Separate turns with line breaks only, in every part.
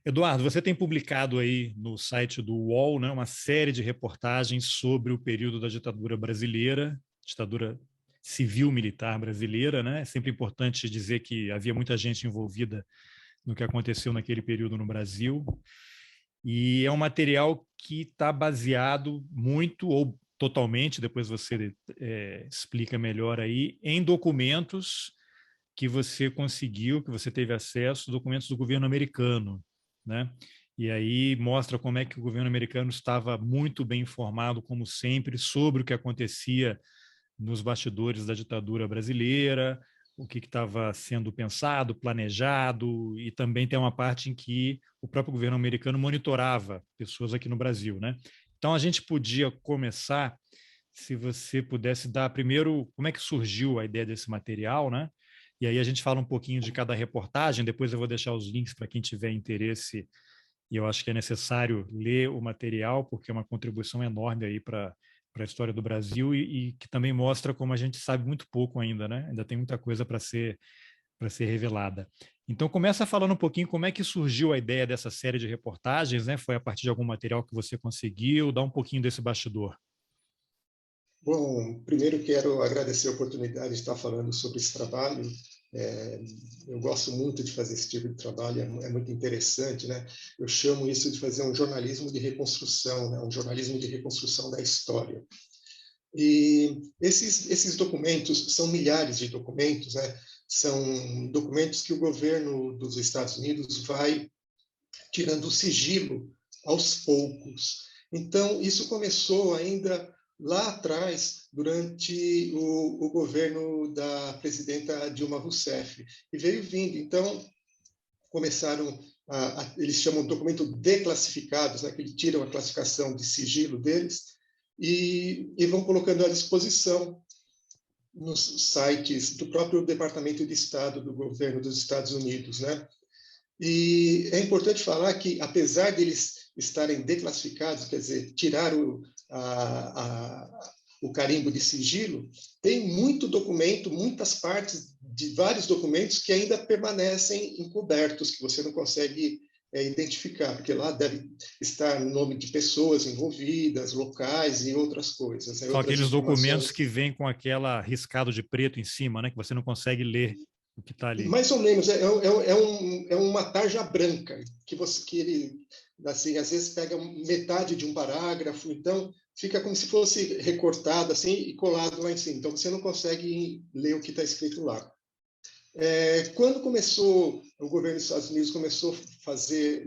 Eduardo, você tem publicado aí no site do UOL, né, uma série de reportagens sobre o período da ditadura brasileira, ditadura civil-militar brasileira, né? É sempre importante dizer que havia muita gente envolvida no que aconteceu naquele período no Brasil. E é um material que está baseado muito ou totalmente, depois você explica melhor aí, em documentos que você conseguiu, que você teve acesso, documentos do governo americano, né? E aí mostra como é que o governo americano estava muito bem informado, como sempre, sobre o que acontecia nos bastidores da ditadura brasileira, o que estava sendo pensado, planejado, e também tem uma parte em que o próprio governo americano monitorava pessoas aqui no Brasil, né? Então a gente podia começar, se você pudesse dar primeiro como é que surgiu a ideia desse material, né? E aí a gente fala um pouquinho de cada reportagem, depois eu vou deixar os links para quem tiver interesse, e eu acho que é necessário ler o material, porque é uma contribuição enorme aí para a história do Brasil e que também mostra como a gente sabe muito pouco ainda, né? Ainda tem muita coisa para ser revelada. Então começa falando um pouquinho como é que surgiu a ideia dessa série de reportagens, né? Foi a partir de algum material que você conseguiu? Dá um pouquinho desse bastidor.
Bom, primeiro quero agradecer a oportunidade de estar falando sobre esse trabalho. Eu gosto muito de fazer esse tipo de trabalho, é muito interessante, né? Eu chamo isso de fazer um jornalismo de reconstrução, né? Um jornalismo de reconstrução da história. E esses documentos são milhares de documentos, né? São documentos que o governo dos Estados Unidos vai tirando o sigilo aos poucos. Então, isso começou ainda lá atrás, durante o governo da presidenta Dilma Rousseff, e veio vindo. Então, começaram, eles chamam de documento declassificados, né, que eles tiram a classificação de sigilo deles, e vão colocando à disposição nos sites do próprio Departamento de Estado do governo dos Estados Unidos, né? E é importante falar que, apesar deles estarem declassificados, quer dizer, tirar o carimbo de sigilo, tem muito documento, muitas partes de vários documentos que ainda permanecem encobertos, que você não consegue identificar, porque lá deve estar o nome de pessoas envolvidas, locais e outras coisas.
São
Outras
aqueles documentos
informações.
que vêm com aquela riscado de preto em cima, né? Que você não consegue ler o que está ali.
Mais ou menos, é uma tarja branca, que ele, assim, às vezes pega metade de um parágrafo, então fica como se fosse recortado assim e colado lá em cima. Então você não consegue ler o que está escrito lá. Quando começou, o governo dos Estados Unidos começou a fazer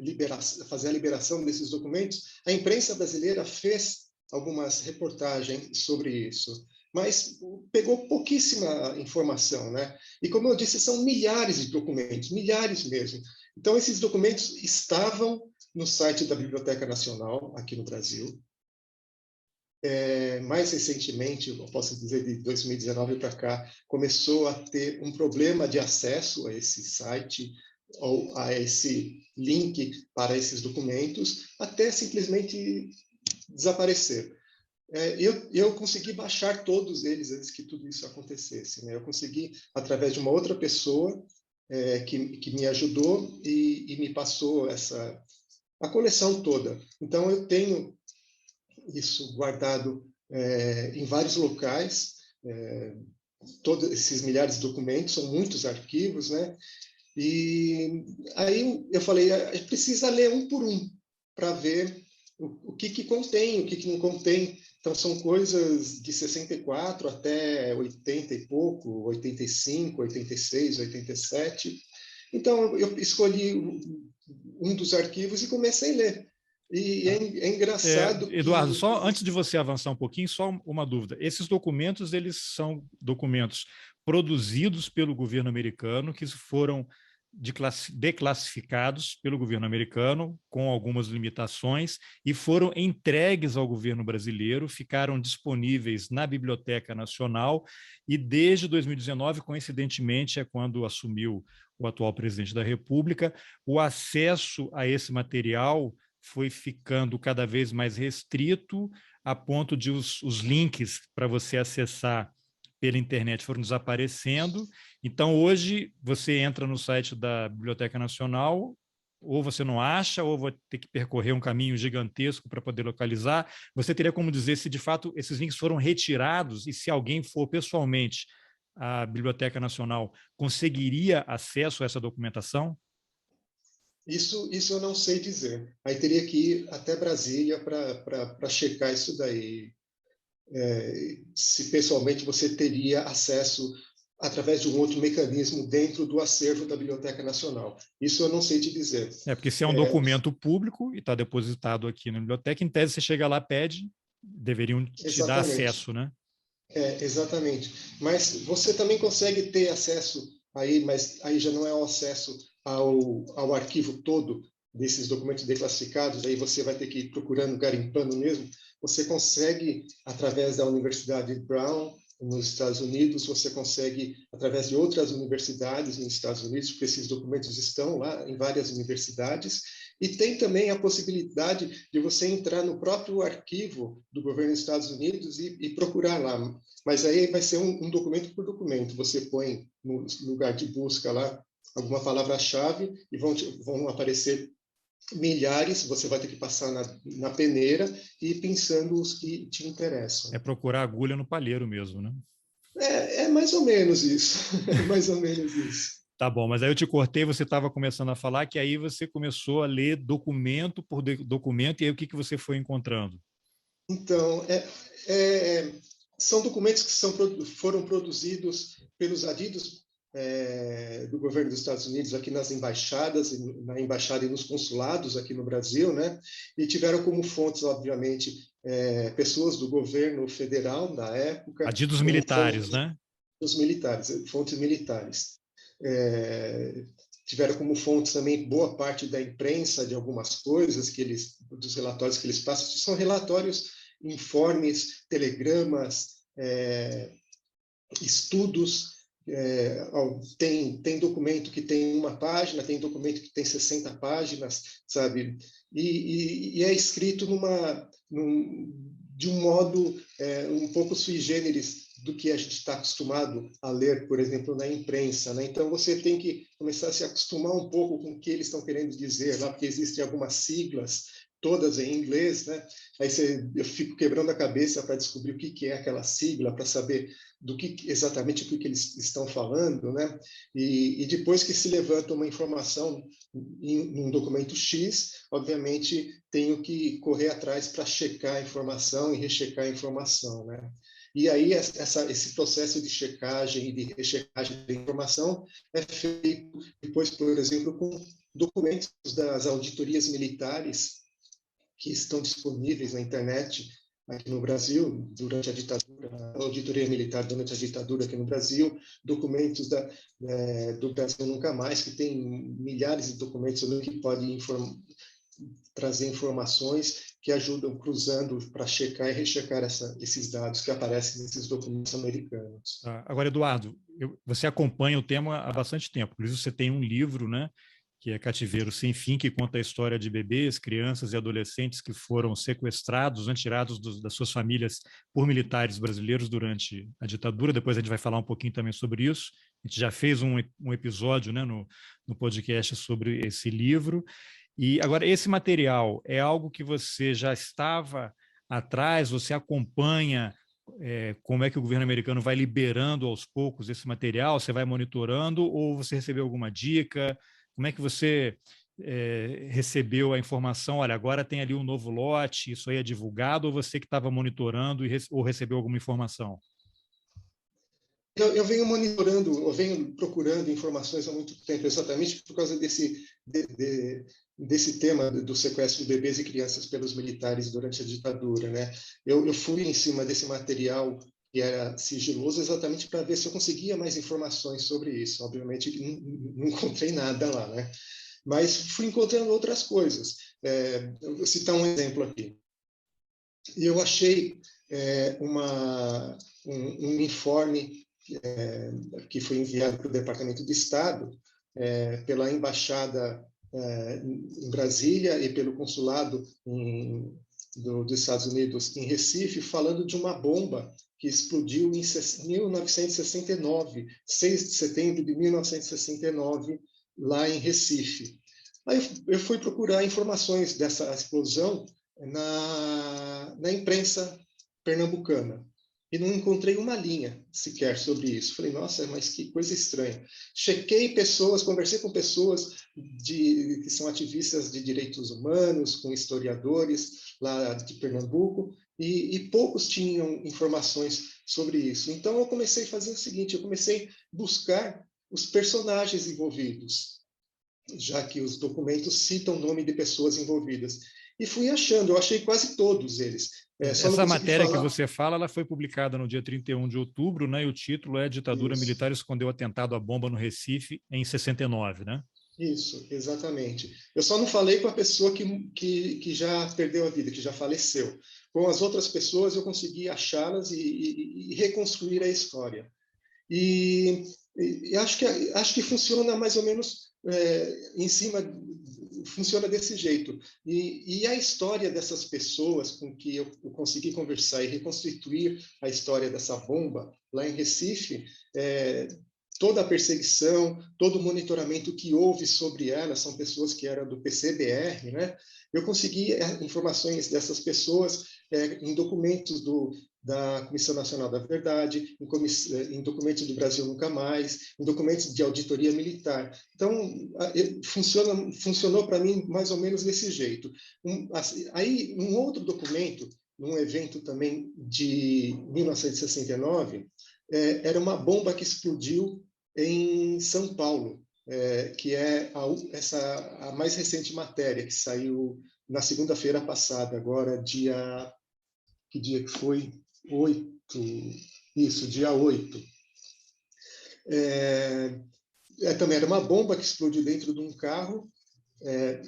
a liberação desses documentos, a imprensa brasileira fez algumas reportagens sobre isso, mas pegou pouquíssima informação, né? E como eu disse, são milhares de documentos, milhares mesmo. Então esses documentos estavam no site da Biblioteca Nacional aqui no Brasil. Mais recentemente, eu posso dizer de 2019 para cá, começou a ter um problema de acesso a esse site ou a esse link para esses documentos, até simplesmente desaparecer. Eu consegui baixar todos eles antes que tudo isso acontecesse, né? Eu consegui, através de uma outra pessoa que me ajudou e me passou a coleção toda. Então, eu tenho isso guardado em vários locais, todos esses milhares de documentos, são muitos arquivos, né? E aí eu falei, a gente precisa ler um por um para ver o que contém, o que não contém. Então são coisas de 64 até 80 e pouco, 85, 86, 87. Então eu escolhi um dos arquivos e comecei a ler. E é engraçado
Eduardo,
que...
só antes de você avançar um pouquinho, só uma dúvida. Esses documentos, eles são documentos produzidos pelo governo americano, que foram declassificados pelo governo americano, com algumas limitações, e foram entregues ao governo brasileiro, ficaram disponíveis na Biblioteca Nacional, e desde 2019, coincidentemente, é quando assumiu o atual presidente da República, o acesso a esse material foi ficando cada vez mais restrito, a ponto de os links para você acessar pela internet foram desaparecendo. Então, hoje, você entra no site da Biblioteca Nacional, ou você não acha, ou vai ter que percorrer um caminho gigantesco para poder localizar. Você teria como dizer se de fato esses links foram retirados e se alguém for pessoalmente à Biblioteca Nacional, conseguiria acesso a essa documentação?
Isso eu não sei dizer. Aí teria que ir até Brasília para checar isso daí. Se pessoalmente você teria acesso através de um outro mecanismo dentro do acervo da Biblioteca Nacional. Isso eu não sei te dizer.
Porque se é um documento público e está depositado aqui na biblioteca, em tese você chega lá, pede, deveriam te dar
Exatamente.
acesso, né?
Exatamente. Mas você também consegue ter acesso aí, mas aí já não é o acesso ao arquivo todo desses documentos declassificados, aí você vai ter que ir procurando, garimpando mesmo. Você consegue, através da Universidade Brown, nos Estados Unidos, você consegue, através de outras universidades nos Estados Unidos, porque esses documentos estão lá em várias universidades, e tem também a possibilidade de você entrar no próprio arquivo do governo dos Estados Unidos e procurar lá. Mas aí vai ser um documento por documento. Você põe no lugar de busca lá alguma palavra-chave e vão aparecer milhares, você vai ter que passar na peneira e ir pensando os que te interessam.
É procurar agulha no palheiro mesmo, né?
É mais ou menos isso. É mais ou menos isso.
Tá bom, mas aí eu te cortei, você estava começando a falar que aí você começou a ler documento por documento, e aí o que você foi encontrando?
Então, são documentos que foram produzidos pelos adidos do governo dos Estados Unidos aqui nas embaixadas, na embaixada e nos consulados aqui no Brasil, né? E tiveram como fontes, obviamente, pessoas do governo federal da época,
Adidos
como
militares,
fontes
né?
dos militares, fontes militares. Tiveram como fontes também boa parte da imprensa de algumas coisas dos relatórios que eles passam. São relatórios, informes, telegramas, estudos. Tem documento que tem uma página, tem documento que tem 60 páginas, sabe? E é escrito de um modo um pouco sui generis do que a gente está acostumado a ler, por exemplo, na imprensa, né? Então você tem que começar a se acostumar um pouco com o que eles estão querendo dizer lá, porque existem algumas siglas, todas em inglês, né? Aí eu fico quebrando a cabeça para descobrir o que é aquela sigla, para saber exatamente o que eles estão falando, né? E depois que se levanta uma informação em um documento X, obviamente tenho que correr atrás para checar a informação e rechecar a informação, né? E aí esse processo de checagem e de rechecagem da informação é feito depois, por exemplo, com documentos das auditorias militares que estão disponíveis na internet aqui no Brasil, durante a ditadura, a auditoria militar durante a ditadura aqui no Brasil, documentos do Brasil Nunca Mais, que tem milhares de documentos que podem trazer informações que ajudam cruzando para checar e rechecar esses dados que aparecem nesses documentos americanos.
Agora, Eduardo, você acompanha o tema há bastante tempo. Inclusive, você tem um livro, né, que é Cativeiro Sem Fim, que conta a história de bebês, crianças e adolescentes que foram sequestrados, tirados das suas famílias por militares brasileiros durante a ditadura. Depois a gente vai falar um pouquinho também sobre isso. A gente já fez um episódio, né, no podcast sobre esse livro. E agora, esse material é algo que você já estava atrás, você acompanha como é que o governo americano vai liberando aos poucos esse material? Você vai monitorando ou você recebeu alguma dica? Como é que você recebeu a informação? Olha, agora tem ali um novo lote, isso aí é divulgado, ou você que estava monitorando ou recebeu alguma informação?
Eu venho monitorando, eu venho procurando informações há muito tempo, exatamente por causa desse tema do sequestro de bebês e crianças pelos militares durante a ditadura, né? Eu fui em cima desse material que era sigiloso exatamente para ver se eu conseguia mais informações sobre isso. Obviamente não encontrei nada lá, né? Mas fui encontrando outras coisas. Eu vou citar um exemplo aqui. Eu achei um informe que foi enviado para o Departamento de Estado, pela Embaixada em Brasília e pelo Consulado dos Estados Unidos em Recife, falando de uma bomba que explodiu em 1969, 6 de setembro de 1969, lá em Recife. Aí eu fui procurar informações dessa explosão na imprensa pernambucana e não encontrei uma linha sequer sobre isso. Falei, nossa, mas que coisa estranha. Chequei pessoas, conversei com pessoas que são ativistas de direitos humanos, com historiadores lá de Pernambuco, e poucos tinham informações sobre isso. Então eu comecei a fazer o seguinte, eu comecei a buscar os personagens envolvidos, já que os documentos citam o nome de pessoas envolvidas. E fui achando, eu achei quase todos eles. Só não
Essa
consegui
matéria que
falar.
você fala, ela foi publicada no dia 31 de outubro, né? E o título é Ditadura
Isso,
Militar Escondeu Atentado à Bomba no Recife em 69, né?
isso, exatamente. Eu só não falei com a pessoa que já perdeu a vida, que já faleceu. Com as outras pessoas, eu consegui achá-las e reconstruir a história. E, e acho que funciona mais ou menos em cima, funciona desse jeito. E a história dessas pessoas com que eu consegui conversar e reconstituir a história dessa bomba lá em Recife, toda a perseguição, todo o monitoramento que houve sobre ela, são pessoas que eram do PCBR, né? Eu consegui informações dessas pessoas em documentos da Comissão Nacional da Verdade, em documentos do Brasil Nunca Mais, em documentos de auditoria militar. Então, funcionou para mim mais ou menos desse jeito. Aí, um outro documento, num evento também de 1969, era uma bomba que explodiu em São Paulo, que é a mais recente matéria, que saiu na segunda-feira passada, agora que dia que foi? 8, isso, dia 8. Também era uma bomba que explodiu dentro de um carro,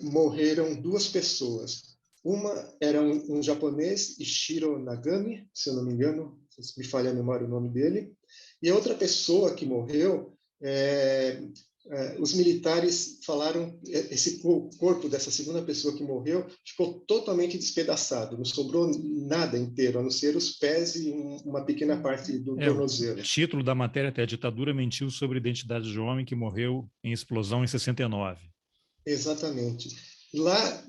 morreram 2 pessoas. Uma era um japonês, Ishiro Nagami, se eu não me engano, se me falha a memória o nome dele, e a outra pessoa que morreu, os militares falaram, esse corpo dessa segunda pessoa que morreu ficou totalmente despedaçado, não sobrou nada inteiro, a não ser os pés e uma pequena parte do tornozelo.
O título da matéria até: A ditadura mentiu sobre a identidade de homem que morreu em explosão em 69.
Exatamente. Lá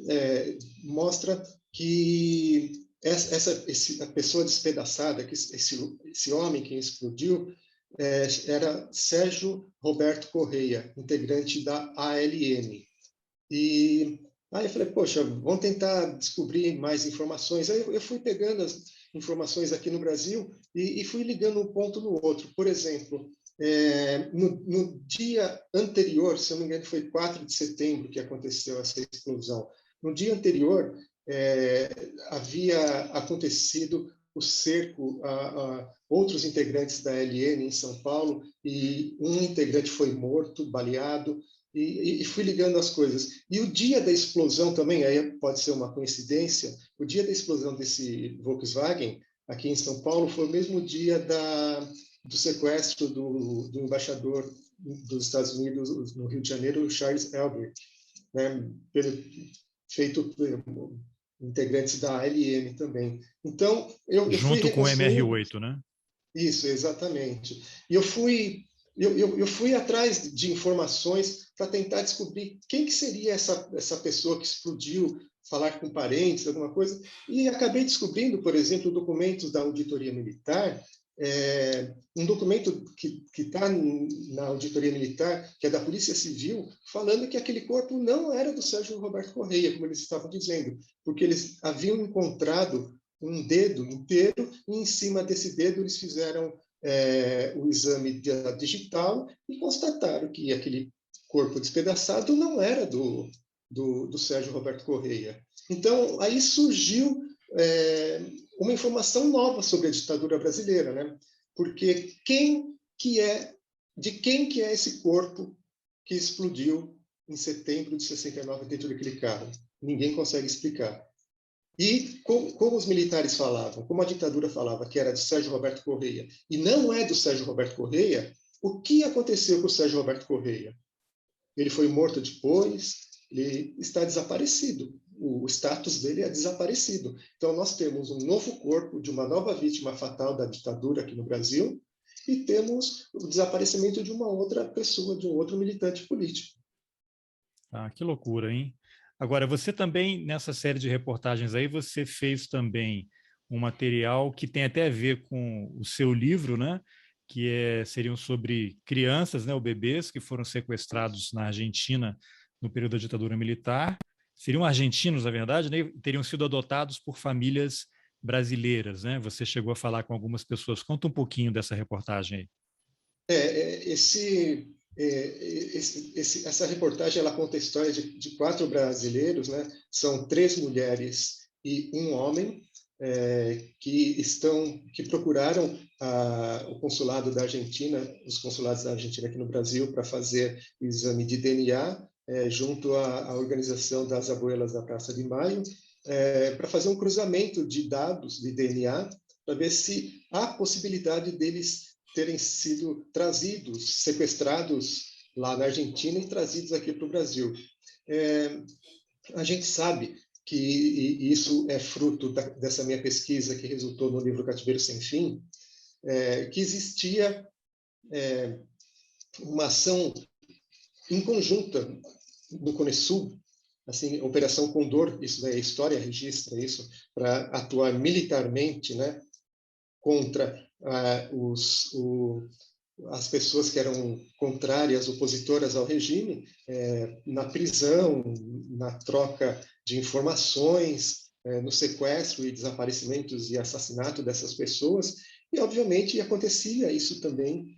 mostra que a pessoa despedaçada, que esse homem que explodiu, era Sérgio Roberto Correia, integrante da ALN. E aí eu falei, poxa, vamos tentar descobrir mais informações. Aí eu fui pegando as informações aqui no Brasil e fui ligando um ponto no outro. Por exemplo, no dia anterior, se eu não me engano, foi 4 de setembro que aconteceu essa explosão. No dia anterior, havia acontecido o cerco a outros integrantes da LN em São Paulo, e um integrante foi morto, baleado, e fui ligando as coisas. E o dia da explosão também, aí pode ser uma coincidência, o dia da explosão desse Volkswagen, aqui em São Paulo, foi o mesmo dia do sequestro do embaixador dos Estados Unidos no Rio de Janeiro, Charles Elbert, né, feito por integrantes da ALN também. Então, eu fui
Junto com o
reconstruindo...
MR8, né?
Isso, exatamente. E eu fui atrás de informações para tentar descobrir quem que seria essa pessoa que explodiu, falar com parentes, alguma coisa, e acabei descobrindo, por exemplo, documentos da Auditoria Militar, um documento que está na Auditoria Militar, que é da Polícia Civil, falando que aquele corpo não era do Sérgio Roberto Correia, como eles estavam dizendo, porque eles haviam encontrado um dedo inteiro, e em cima desse dedo eles fizeram o exame digital e constataram que aquele corpo despedaçado não era do Sérgio Roberto Correia. Então, aí surgiu uma informação nova sobre a ditadura brasileira, né? Porque de quem que é esse corpo que explodiu em setembro de 69 dentro daquele carro? Ninguém consegue explicar. E como os militares falavam, como a ditadura falava que era de Sérgio Roberto Correia, e não é do Sérgio Roberto Correia, o que aconteceu com o Sérgio Roberto Correia? Ele foi morto depois, ele está desaparecido. O status dele é desaparecido. Então, nós temos um novo corpo de uma nova vítima fatal da ditadura aqui no Brasil, e temos o desaparecimento de uma outra pessoa, de um outro militante político.
Ah, que loucura, hein? Agora, você também, nessa série de reportagens aí, você fez também um material que tem até a ver com o seu livro, né? Seriam sobre crianças, né, ou bebês que foram sequestrados na Argentina no período da ditadura militar. Seriam argentinos, na verdade, né? E teriam sido adotados por famílias brasileiras, né? Você chegou a falar com algumas pessoas. Conta um pouquinho dessa reportagem aí.
Essa reportagem ela conta a história de quatro brasileiros, né? São três mulheres e um homem que procuraram o consulado da Argentina, os consulados da Argentina aqui no Brasil, para fazer o exame de DNA junto à organização das Abuelas da Praça de Maio, para fazer um cruzamento de dados de DNA para ver se há possibilidade deles terem sido trazidos, sequestrados lá na Argentina e trazidos aqui para o Brasil. A gente sabe que isso é fruto dessa minha pesquisa que resultou no livro Cativeiro Sem Fim, que existia uma ação em conjunta do Conesul, assim, Operação Condor, isso daí, a história registra isso, para atuar militarmente, né, contra as pessoas que eram contrárias, opositoras ao regime, na prisão, na troca de informações, no sequestro e desaparecimentos e assassinato dessas pessoas, e, obviamente, acontecia isso também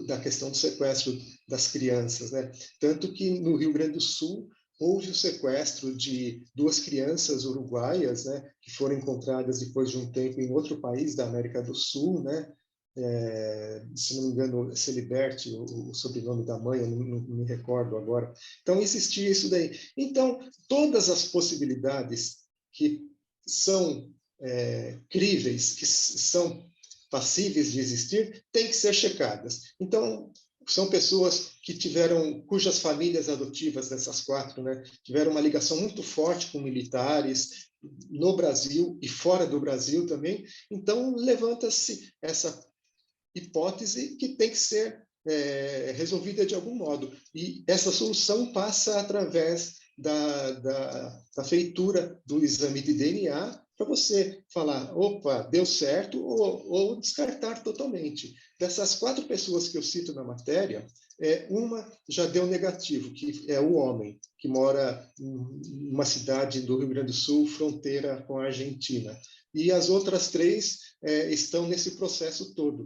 da questão do sequestro das crianças, né? Tanto que no Rio Grande do Sul houve o sequestro de duas crianças uruguaias, né, que foram encontradas depois de um tempo em outro país da América do Sul, né? Se não me engano, Celiberte, o sobrenome da mãe, eu não me recordo agora. Então, existia isso daí. Então, todas as possibilidades que são críveis, que são passíveis de existir, têm que ser checadas. Então, são pessoas que cujas famílias adotivas dessas quatro, né, tiveram uma ligação muito forte com militares no Brasil e fora do Brasil também. Então, levanta-se essa hipótese que tem que ser resolvida de algum modo. E essa solução passa através da feitura do exame de DNA para você falar, opa, deu certo, ou descartar totalmente. Dessas quatro pessoas que eu cito na matéria, uma já deu negativo, que é o homem, que mora em uma cidade do Rio Grande do Sul, fronteira com a Argentina. E as outras três estão nesse processo todo.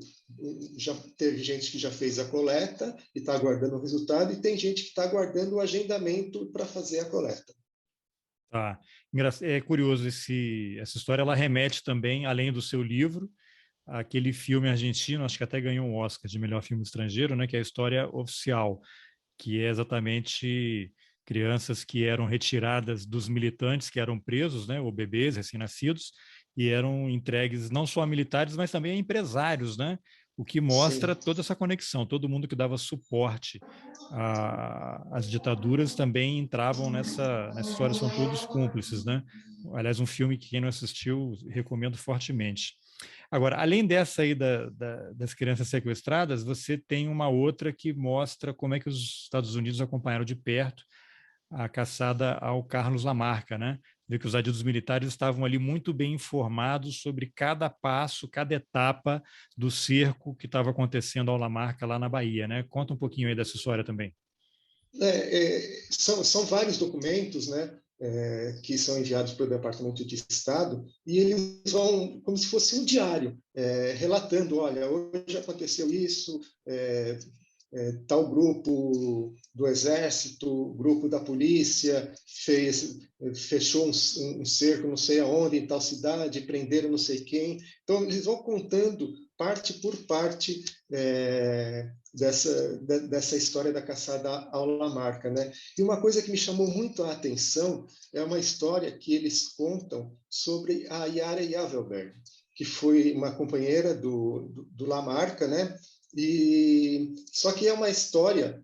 Já teve gente que já fez a coleta e está aguardando o resultado, e tem gente que está aguardando o agendamento para fazer a coleta.
Tá. É curioso essa história, ela remete também, além do seu livro, àquele filme argentino, acho que até ganhou um Oscar de melhor filme estrangeiro, né, que é a História Oficial, que é exatamente crianças que eram retiradas dos militantes que eram presos, né, ou bebês recém-nascidos, e eram entregues não só a militares, mas também a empresários, né? O que mostra
Sim.
toda essa conexão. Todo mundo que dava suporte às ditaduras também entravam nessa história, são todos cúmplices, né? Aliás, um filme que quem não assistiu, recomendo fortemente. Agora, além dessa aí das crianças sequestradas, você tem uma outra que mostra como é que os Estados Unidos acompanharam de perto a caçada ao Carlos Lamarca, né? Vê que os adidos militares estavam ali muito bem informados sobre cada passo, cada etapa do cerco que estava acontecendo ao Lamarca lá na Bahia, né? Conta um pouquinho aí dessa história também.
São vários documentos, né, que são enviados pelo Departamento de Estado, e eles vão, como se fosse um diário, relatando, olha, hoje aconteceu isso, tal grupo do Exército, grupo da polícia, fechou um cerco não sei aonde, em tal cidade, prenderam não sei quem. Então, eles vão contando parte por parte dessa história da caçada ao Lamarca, né? E uma coisa que me chamou muito a atenção é uma história que eles contam sobre a Yara Yavelberg, que foi uma companheira do Lamarca, né? Só que é uma história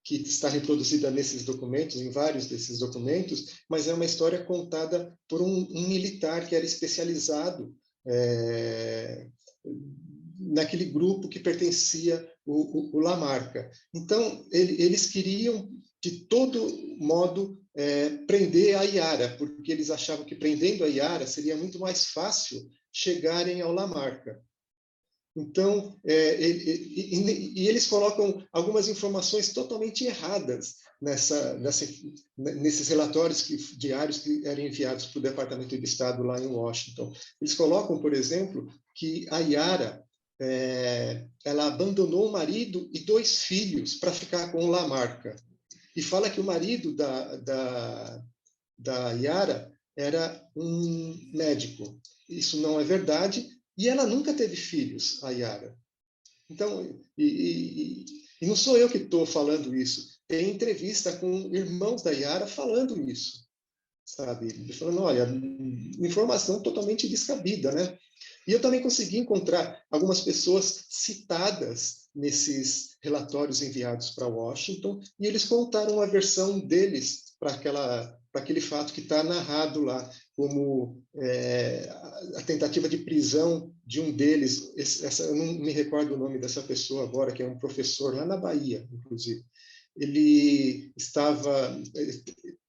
que está reproduzida nesses documentos, em vários desses documentos, mas é uma história contada por um militar que era especializado naquele grupo que pertencia o Lamarca. Então, eles queriam de todo modo, prender a Iara, porque eles achavam que prendendo a Iara seria muito mais fácil chegarem ao Lamarca. Então, eles colocam algumas informações totalmente erradas nesses relatórios diários que eram enviados para o Departamento de Estado lá em Washington. Eles colocam, por exemplo, que a Iara ela abandonou o marido e 2 filhos para ficar com o Lamarca. E fala que o marido da Iara era um médico. Isso não é verdade. E ela nunca teve filhos, a Iara. Então, e não sou eu que estou falando isso. Tem entrevista com irmãos da Iara falando isso, sabe? Falando, olha, informação totalmente descabida, né? E eu também consegui encontrar algumas pessoas citadas nesses relatórios enviados para Washington, e eles contaram a versão deles para aquele fato que está narrado lá, como a tentativa de prisão de um deles. Eu não me recordo o nome dessa pessoa agora, que é um professor lá na Bahia, inclusive. Ele estava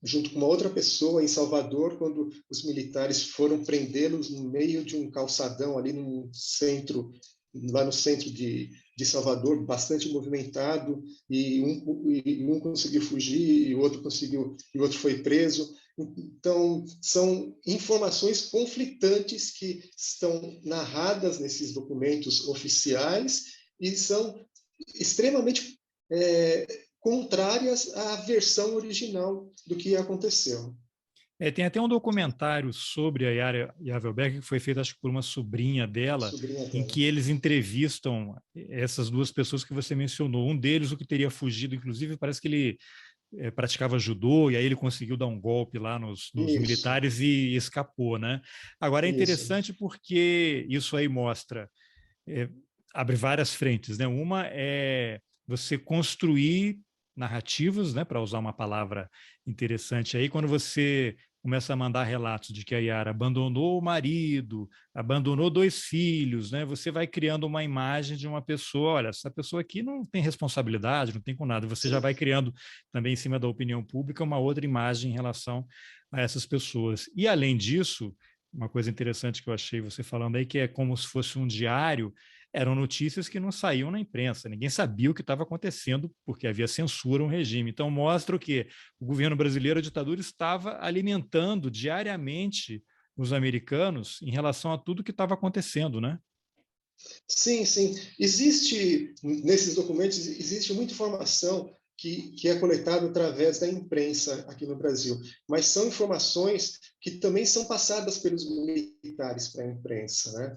junto com uma outra pessoa em Salvador quando os militares foram prendê-los no meio de um calçadão ali lá no centro de Salvador, bastante movimentado, e um conseguiu fugir e o outro foi preso. Então, são informações conflitantes que estão narradas nesses documentos oficiais e são extremamente contrárias à versão original do que aconteceu.
Tem até um documentário sobre a Yara Yavelbeck, que foi feito, acho que por uma sobrinha dela, em que eles entrevistam essas 2 pessoas que você mencionou. Um deles, o que teria fugido, inclusive, parece que ele praticava judô, e aí ele conseguiu dar um golpe lá nos militares e escapou, né? Agora, é interessante porque isso aí mostra, abre várias frentes, né? Uma é você construir narrativas, né, para usar uma palavra interessante aí, quando você começa a mandar relatos de que a Iara abandonou o marido, abandonou 2 filhos, né, você vai criando uma imagem de uma pessoa, olha, essa pessoa aqui não tem responsabilidade, não tem com nada, você já vai criando também em cima da opinião pública uma outra imagem em relação a essas pessoas. E além disso, uma coisa interessante que eu achei você falando aí, que é como se fosse um diário, eram notícias que não saíam na imprensa, ninguém sabia o que estava acontecendo, porque havia censura no regime. Então, mostra que o governo brasileiro, a ditadura, estava alimentando diariamente os americanos em relação a tudo que estava acontecendo, né?
Sim, sim. Nesses documentos, existe muita informação que é coletada através da imprensa aqui no Brasil, mas são informações que também são passadas pelos militares para a imprensa, né?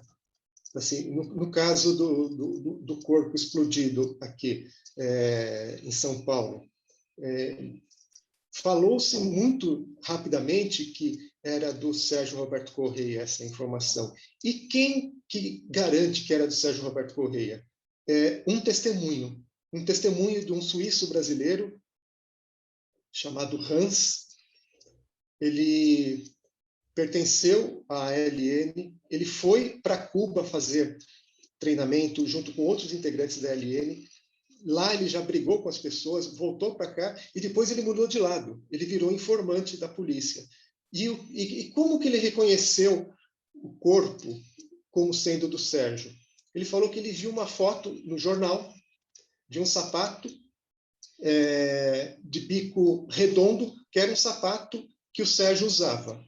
Assim, no caso do corpo explodido aqui em São Paulo, falou-se muito rapidamente que era do Sérgio Roberto Correia essa informação. E quem que garante que era do Sérgio Roberto Correia? Um testemunho de um suíço brasileiro chamado Hans. Ele pertenceu à ALN, ele foi para Cuba fazer treinamento junto com outros integrantes da ALN. Lá ele já brigou com as pessoas, voltou para cá e depois ele mudou de lado. Ele virou informante da polícia. E como que ele reconheceu o corpo como sendo do Sérgio? Ele falou que ele viu uma foto no jornal de um sapato de bico redondo, que era um sapato que o Sérgio usava.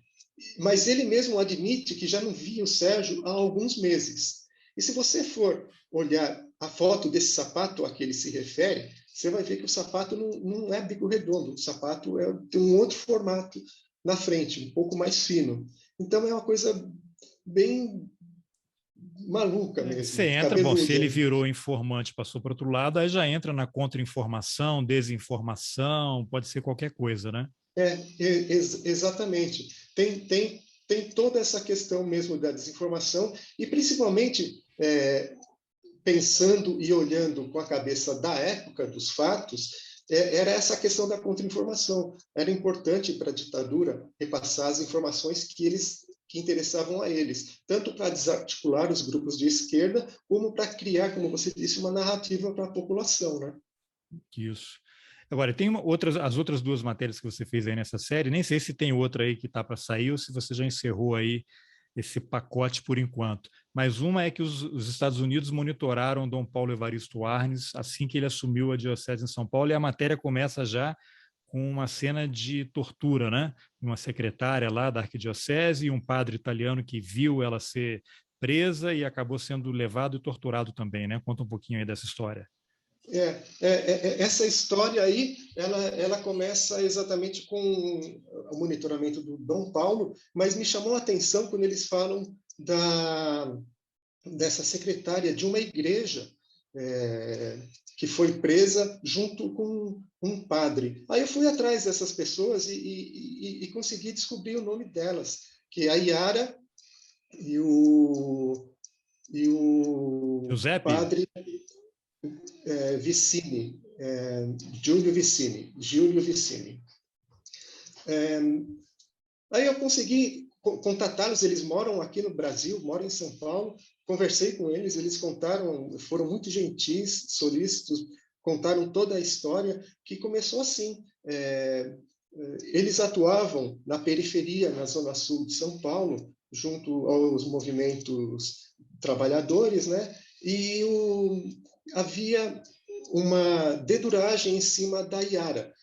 Mas ele mesmo admite que já não via o Sérgio há alguns meses. E se você for olhar a foto desse sapato a que ele se refere, você vai ver que o sapato não é bico redondo, o sapato tem um outro formato na frente, um pouco mais fino. Então é uma coisa bem maluca mesmo.
Você entra, bom, se ele virou informante, passou para outro lado, aí já entra na contra-informação, desinformação, pode ser qualquer coisa, né?
Exatamente. Tem toda essa questão mesmo da desinformação e principalmente pensando e olhando com a cabeça da época dos fatos, era essa questão da contra-informação. Era importante para a ditadura repassar as informações que interessavam a eles, tanto para desarticular os grupos de esquerda, como para criar, como você disse, uma narrativa para a população, né?
Isso. Agora, tem as outras duas matérias que você fez aí nessa série, nem sei se tem outra aí que está para sair ou se você já encerrou aí esse pacote por enquanto. Mas uma é que os Estados Unidos monitoraram Dom Paulo Evaristo Arnes assim que ele assumiu a diocese em São Paulo, e a matéria começa já com uma cena de tortura, né? Uma secretária lá da arquidiocese e um padre italiano que viu ela ser presa e acabou sendo levado e torturado também, né? Conta um pouquinho aí dessa história.
Essa história aí, ela começa exatamente com o monitoramento do Dom Paulo, mas me chamou a atenção quando eles falam dessa secretária de uma igreja que foi presa junto com um padre. Aí eu fui atrás dessas pessoas e consegui descobrir o nome delas, que é a Yara e o
Giuseppe?
padre Vicini, Giulio Vicini. Aí eu consegui contatá-los, eles moram aqui no Brasil, moram em São Paulo, conversei com eles, eles contaram, foram muito gentis, solícitos, contaram toda a história, que começou assim. Eles atuavam na periferia, na zona sul de São Paulo, junto aos movimentos trabalhadores, né? E havia uma deduragem em cima da Yara.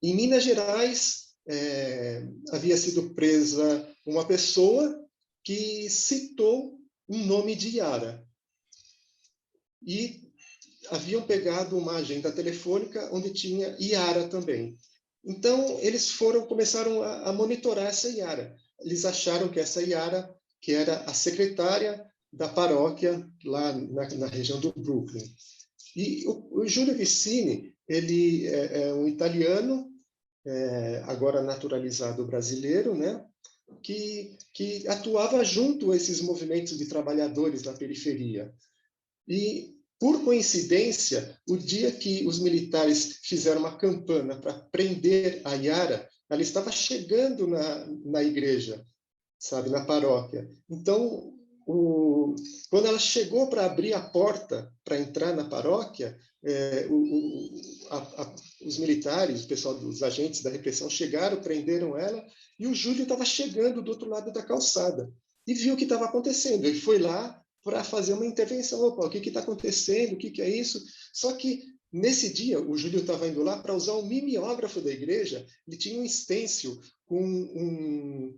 Em Minas Gerais, havia sido presa uma pessoa que citou um nome de Yara. E haviam pegado uma agenda telefônica onde tinha Yara também. Então, eles começaram a monitorar essa Yara. Eles acharam que essa Yara, que era a secretária da paróquia lá na região do Brooklyn. E o Giulio Vicini, ele é um italiano, agora naturalizado brasileiro, né? Que atuava junto a esses movimentos de trabalhadores da periferia. E, por coincidência, o dia que os militares fizeram uma campana para prender a Yara, ela estava chegando na igreja, sabe, na paróquia. Então, quando ela chegou para abrir a porta para entrar na paróquia, os militares, o pessoal dos agentes da repressão chegaram, prenderam ela, e o Júlio estava chegando do outro lado da calçada e viu o que estava acontecendo. Ele foi lá para fazer uma intervenção. Opa, o que está acontecendo? O que é isso? Só que nesse dia, o Júlio estava indo lá para usar o mimeógrafo da igreja. Ele tinha um stencil com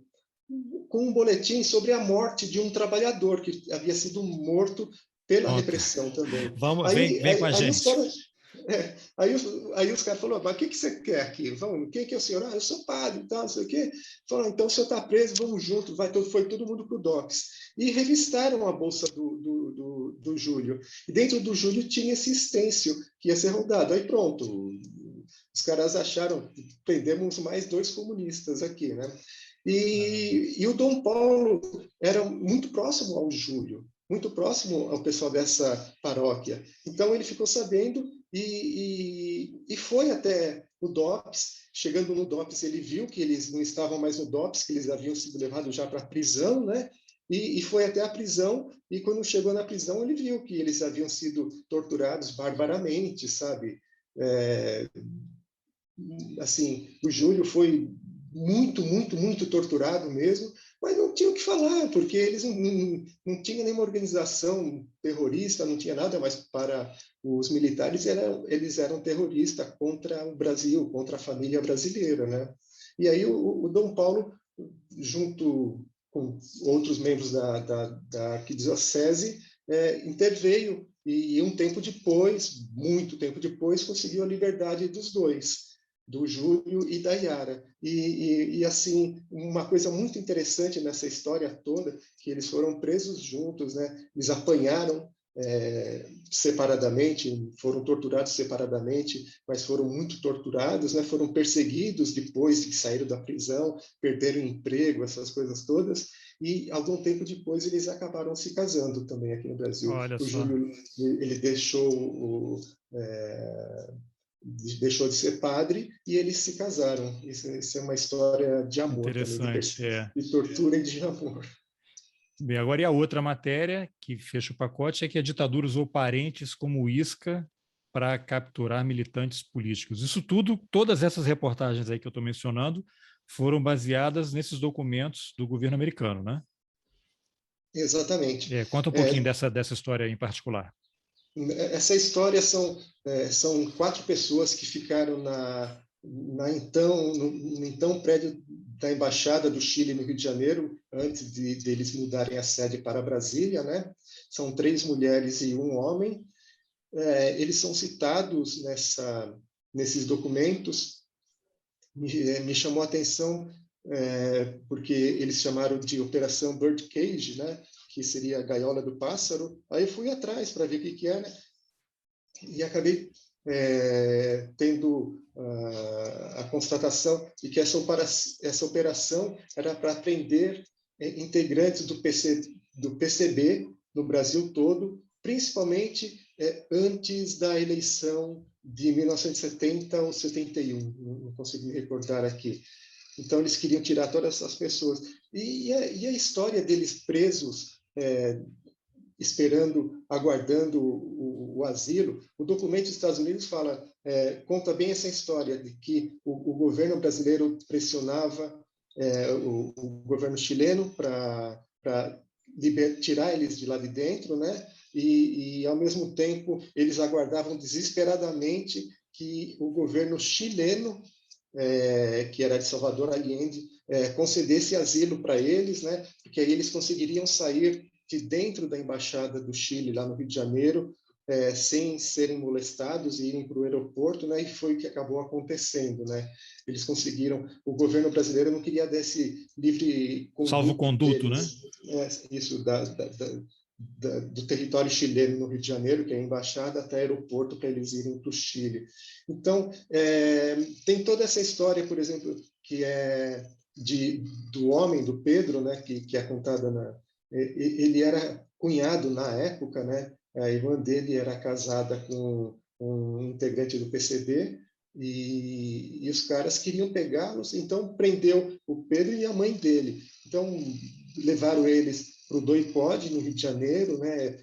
um boletim sobre a morte de um trabalhador que havia sido morto pela repressão também.
Vem com a gente.
Aí os caras falaram, mas o que você quer aqui? Quem que é o senhor? Eu sou padre e tal, não sei o quê. Falaram, então o senhor está preso, vamos junto. Foi todo mundo para o DOPS. E revistaram a bolsa do Júlio. E dentro do Júlio tinha esse stencil que ia ser rodado. Aí pronto, os caras acharam, prendemos mais 2 comunistas aqui, né? E o Dom Paulo era muito próximo ao Júlio, muito próximo ao pessoal dessa paróquia. Então ele ficou sabendo e foi até o DOPS. Chegando no DOPS, ele viu que eles não estavam mais no DOPS, que eles haviam sido levados já para a prisão, né? E foi até a prisão, e quando chegou na prisão, ele viu que eles haviam sido torturados barbaramente, sabe? Assim, o Júlio foi muito torturado mesmo, mas não tinha o que falar, porque eles não tinham nenhuma organização terrorista, não tinha nada, mas para os militares eles eram terroristas contra o Brasil, contra a família brasileira, né? E aí o Dom Paulo, junto com outros membros da arquidiocese, interveio e um tempo depois, muito tempo depois, conseguiu a liberdade dos dois, do Júlio e da Yara. E assim, uma coisa muito interessante nessa história toda, que eles foram presos juntos, né? Eles apanharam separadamente, foram torturados separadamente, mas foram muito torturados, né? Foram perseguidos depois que saíram da prisão, perderam emprego, essas coisas todas, e algum tempo depois eles acabaram se casando também aqui no Brasil.
Olha
o
só.
Júlio, ele deixou de ser padre e eles se casaram. Isso é uma história de amor
interessante,
também, de tortura e de amor.
Bem, agora e a outra matéria que fecha o pacote é que a ditadura usou parentes como isca para capturar militantes políticos. Isso tudo, todas essas reportagens aí que eu estou mencionando, foram baseadas nesses documentos do governo americano, né?
Exatamente.
Conta um pouquinho dessa história em particular.
Essa história são 4 pessoas que ficaram no então prédio da Embaixada do Chile no Rio de Janeiro, antes de eles mudarem a sede para Brasília, né? São 3 mulheres e um homem. Eles são citados nesses documentos. Me chamou a atenção porque eles chamaram de Operação Bird Cage, né? Que seria a gaiola do pássaro. Aí eu fui atrás para ver o que era e acabei tendo a constatação de que essa operação era para prender integrantes do PCB no Brasil todo, principalmente antes da eleição de 1970 ou 71, não consigo me recordar aqui. Então, eles queriam tirar todas essas pessoas. E a história deles presos, esperando, aguardando o asilo, o documento dos Estados Unidos conta bem essa história de que o governo brasileiro pressionava o governo chileno para tirar eles de lá de dentro, né? E, ao mesmo tempo, eles aguardavam desesperadamente que o governo chileno, que era de Salvador Allende, concedesse asilo para eles, né? Porque aí eles conseguiriam sair de dentro da Embaixada do Chile, lá no Rio de Janeiro, sem serem molestados e irem para o aeroporto, né? E foi o que acabou acontecendo, né? Eles conseguiram, o governo brasileiro não queria dar esse livre conduto
salvo-conduto,
deles, né? Isso, do território chileno no Rio de Janeiro, que é a embaixada, até aeroporto para eles irem para o Chile. Então, tem toda essa história, por exemplo, que é do homem, do Pedro, né? Que é contada ele era cunhado na época, né? A irmã dele era casada com um integrante do PCB e os caras queriam pegá-los, então prendeu o Pedro e a mãe dele. Então levaram eles para o DOI-CODE no Rio de Janeiro, né?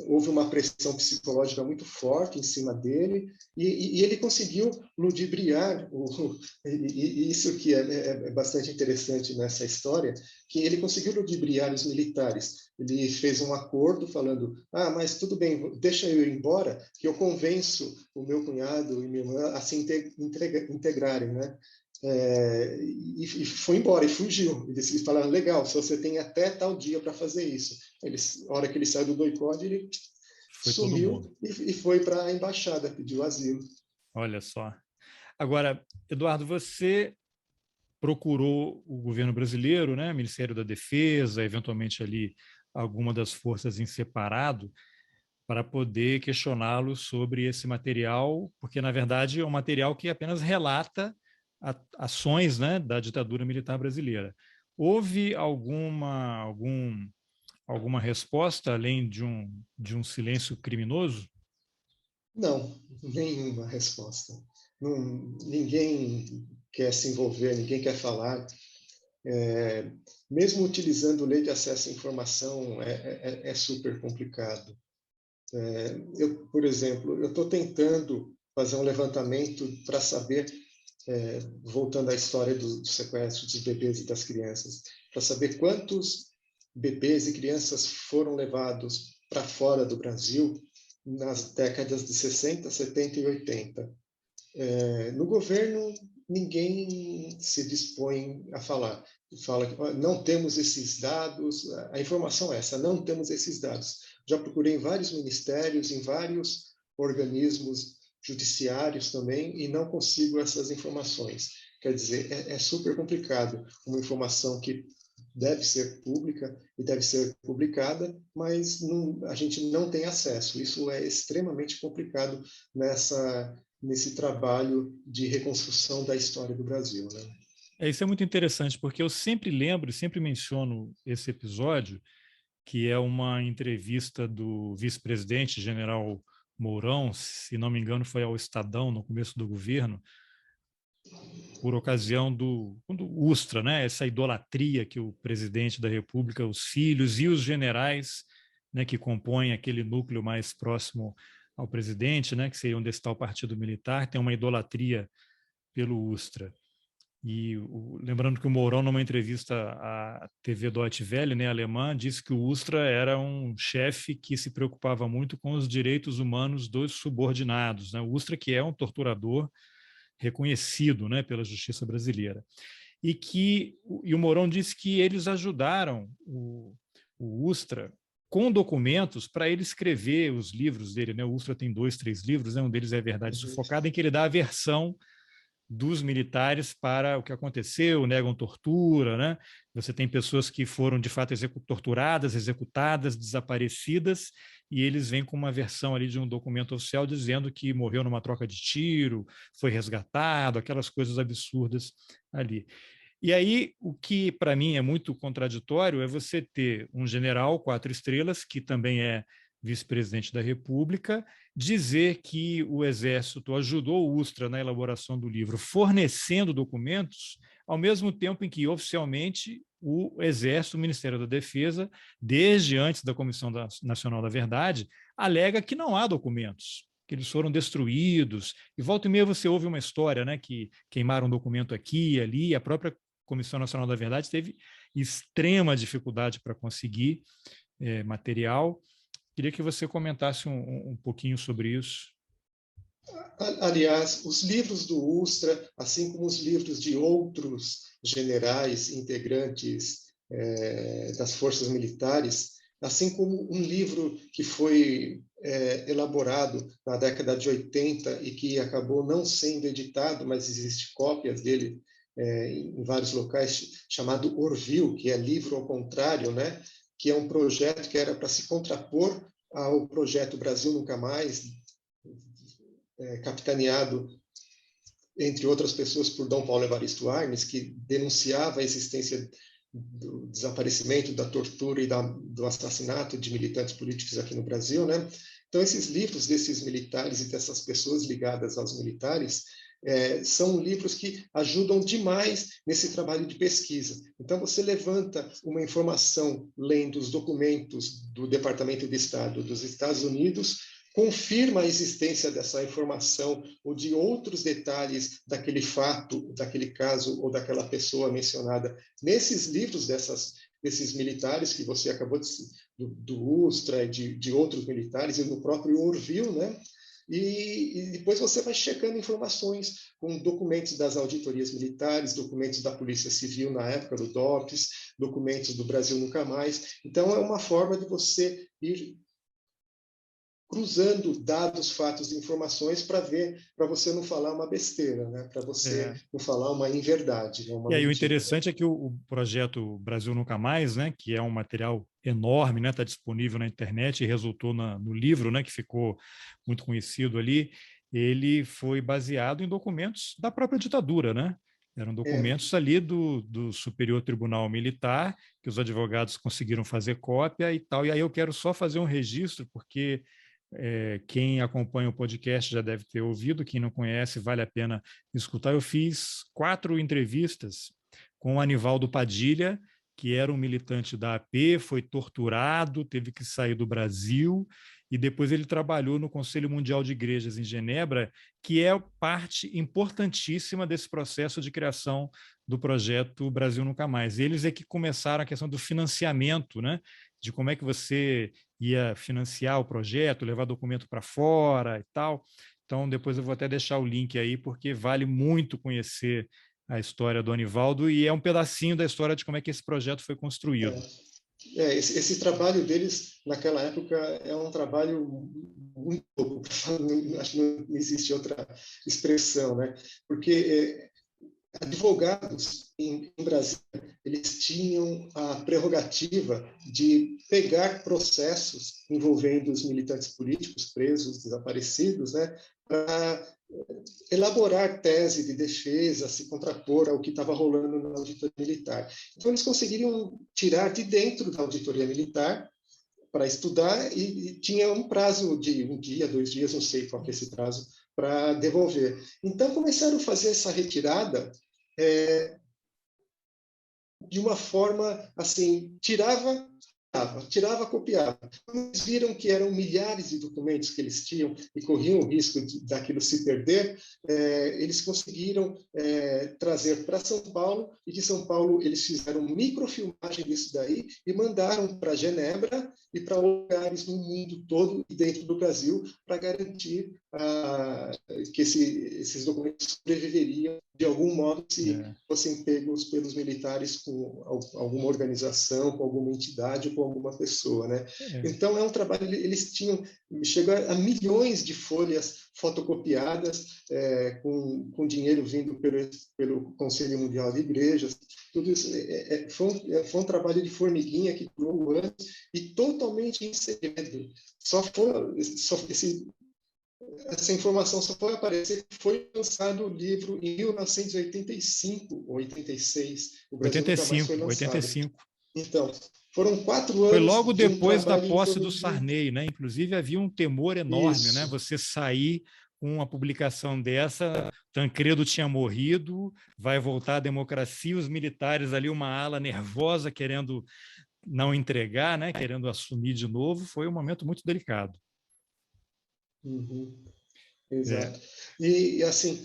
Houve uma pressão psicológica muito forte em cima dele e ele conseguiu ludibriar e isso que é bastante interessante nessa história, que ele conseguiu ludibriar os militares. Ele fez um acordo falando: mas tudo bem, deixa eu ir embora, que eu convenço o meu cunhado e minha irmã a se integrarem, né? E foi embora e fugiu. Eles falaram: legal, se você tem até tal dia para fazer isso. A hora que ele saiu do DOI-CODE, ele sumiu e foi para a embaixada, pediu asilo.
Olha só. Agora, Eduardo, você procurou o governo brasileiro, né, Ministério da Defesa, eventualmente ali alguma das forças em separado, para poder questioná-lo sobre esse material, porque, na verdade, é um material que apenas relata ações, né, da ditadura militar brasileira. Houve alguma resposta, além de um silêncio criminoso?
Não, nenhuma resposta. Ninguém quer se envolver, ninguém quer falar. Mesmo utilizando lei de acesso à informação, é super complicado. Por exemplo, eu estou tentando fazer um levantamento para saber, voltando à história do sequestro dos bebês e das crianças, para saber quantos bebês e crianças foram levados para fora do Brasil nas décadas de 60, 70 e 80. No governo, ninguém se dispõe a falar. Fala que não temos esses dados, a informação é essa: não temos esses dados. Já procurei em vários ministérios, em vários organismos judiciários também, e não consigo essas informações. Quer dizer, é super complicado. Uma informação que deve ser pública e deve ser publicada, mas a gente não tem acesso. Isso é extremamente complicado nesse trabalho de reconstrução da história do Brasil, né?
Isso é muito interessante, porque eu sempre lembro, sempre menciono esse episódio, que é uma entrevista do vice-presidente, general Mourão, se não me engano, foi ao Estadão, no começo do governo, por ocasião do Ustra, né? Essa idolatria que o presidente da República, os filhos e os generais, né, que compõem aquele núcleo mais próximo ao presidente, né, que seria onde está o partido militar, tem uma idolatria pelo Ustra. E lembrando que o Mourão, numa entrevista à TV Deutsche Welle, né, alemã, disse que o Ustra era um chefe que se preocupava muito com os direitos humanos dos subordinados, né? O Ustra, que é um torturador reconhecido, né, pela justiça brasileira. E o Mourão disse que eles ajudaram o Ustra com documentos para ele escrever os livros dele, né? O Ustra tem 2, 3 livros, né? Um deles é Verdade Sufocada, em que ele dá a versão dos militares para o que aconteceu, negam tortura, né? Você tem pessoas que foram de fato torturadas, executadas, desaparecidas, e eles vêm com uma versão ali de um documento oficial dizendo que morreu numa troca de tiro, foi resgatado, aquelas coisas absurdas ali. E aí, o que para mim é muito contraditório é você ter um general 4 estrelas, que também é vice-presidente da República, dizer que o Exército ajudou o Ustra na elaboração do livro, fornecendo documentos, ao mesmo tempo em que, oficialmente, o Exército, o Ministério da Defesa, desde antes da Comissão Nacional da Verdade, alega que não há documentos, que eles foram destruídos. E volta e meia você ouve uma história, né, que queimaram um documento aqui e ali, a própria Comissão Nacional da Verdade teve extrema dificuldade para conseguir material. Queria que você comentasse um pouquinho sobre isso.
Aliás, os livros do Ustra, assim como os livros de outros generais integrantes das forças militares, assim como um livro que foi elaborado na década de 80 e que acabou não sendo editado, mas existem cópias dele em vários locais, chamado Orville, que é livro ao contrário, né? Que é um projeto que era para se contrapor ao projeto Brasil Nunca Mais, capitaneado, entre outras pessoas, por Dom Paulo Evaristo Arnes, que denunciava a existência do desaparecimento, da tortura e do assassinato de militantes políticos aqui no Brasil, né? Então, esses livros desses militares e dessas pessoas ligadas aos militares são livros que ajudam demais nesse trabalho de pesquisa. Então, você levanta uma informação lendo os documentos do Departamento de Estado dos Estados Unidos, confirma a existência dessa informação ou de outros detalhes daquele fato, daquele caso ou daquela pessoa mencionada nesses livros desses militares que você acabou de do Ustra, de outros militares, e no próprio Orville, né? E depois você vai checando informações com documentos das auditorias militares, documentos da Polícia Civil na época do DOPS, documentos do Brasil Nunca Mais. Então, é uma forma de você ir cruzando dados, fatos e informações para você não falar uma besteira, né? Para você não falar uma inverdade. Uma
e aí
mentira.
O interessante é que o projeto Brasil Nunca Mais, né, que é um material enorme, né, está disponível na internet e resultou no livro, né, que ficou muito conhecido ali, ele foi baseado em documentos da própria ditadura, né? Eram documentos ali do Superior Tribunal Militar, que os advogados conseguiram fazer cópia e tal. E aí eu quero só fazer um registro, porque quem acompanha o podcast já deve ter ouvido, quem não conhece, vale a pena escutar. Eu fiz 4 entrevistas com o Anivaldo Padilha, que era um militante da AP, foi torturado, teve que sair do Brasil, e depois ele trabalhou no Conselho Mundial de Igrejas em Genebra, que é parte importantíssima desse processo de criação do projeto Brasil Nunca Mais. Eles é que começaram a questão do financiamento, né? De como é que você ia financiar o projeto, levar documento para fora e tal. Então, depois eu vou até deixar o link aí, porque vale muito conhecer a história do Anivaldo e é um pedacinho da história de como é que esse projeto foi construído.
Esse trabalho deles, naquela época, é um trabalho muito louco, acho que não existe outra expressão, né? Porque advogados em Brasília, eles tinham a prerrogativa de pegar processos envolvendo os militantes políticos presos, desaparecidos, né, para elaborar tese de defesa, se contrapor ao que estava rolando na auditoria militar. Então, eles conseguiriam tirar de dentro da auditoria militar para estudar e tinha um prazo de 1 dia, 2 dias, não sei qual que é esse prazo, para devolver. Então, começaram a fazer essa retirada de uma forma, assim, tirava tirava, copiava. Quando eles viram que eram milhares de documentos que eles tinham e corriam o risco daquilo se perder, eles conseguiram trazer para São Paulo, e de São Paulo eles fizeram microfilmagem disso daí e mandaram para Genebra e para lugares no mundo todo e dentro do Brasil para garantir que esses documentos sobreviveriam de algum modo se fossem pegos pelos militares com alguma organização, com alguma entidade ou com alguma pessoa, né? Então é um trabalho, eles chegou a milhões de folhas fotocopiadas com dinheiro vindo pelo Conselho Mundial de Igrejas. Tudo isso foi um trabalho de formiguinha que durou anos e totalmente em segredo. Essa informação só foi aparecer, foi lançado o livro em 1985 ou 86. O Brasil nunca mais foi lançado.
85.
Então, foram 4 anos.
Foi logo depois da posse do Sarney, né? Inclusive havia um temor enorme, né? Você sair com uma publicação dessa, Tancredo tinha morrido, vai voltar a democracia, os militares ali, uma ala nervosa querendo não entregar, né? Querendo assumir de novo, foi um momento muito delicado.
Uhum. Exato. E assim,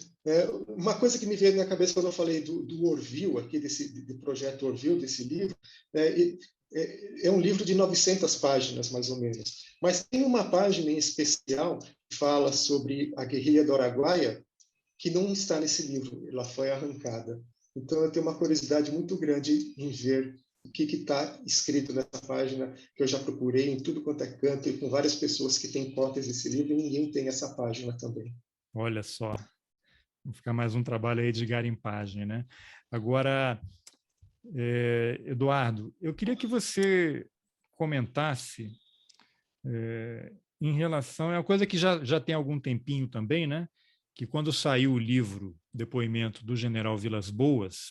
uma coisa que me veio na cabeça quando eu falei do Orville, aqui do projeto Orville, desse livro, é um livro de 900 páginas, mais ou menos. Mas tem uma página em especial que fala sobre a guerrilha do Araguaia, que não está nesse livro, ela foi arrancada. Então, eu tenho uma curiosidade muito grande em ver o que está escrito nessa página, que eu já procurei em tudo quanto é canto, e com várias pessoas que têm cópias desse livro, e ninguém tem essa página também.
Olha só, vai ficar mais um trabalho aí de garimpagem, né? Agora, Eduardo, eu queria que você comentasse em relação... É uma coisa que já tem algum tempinho também, né? Que quando saiu o livro Depoimento do General Vilas Boas,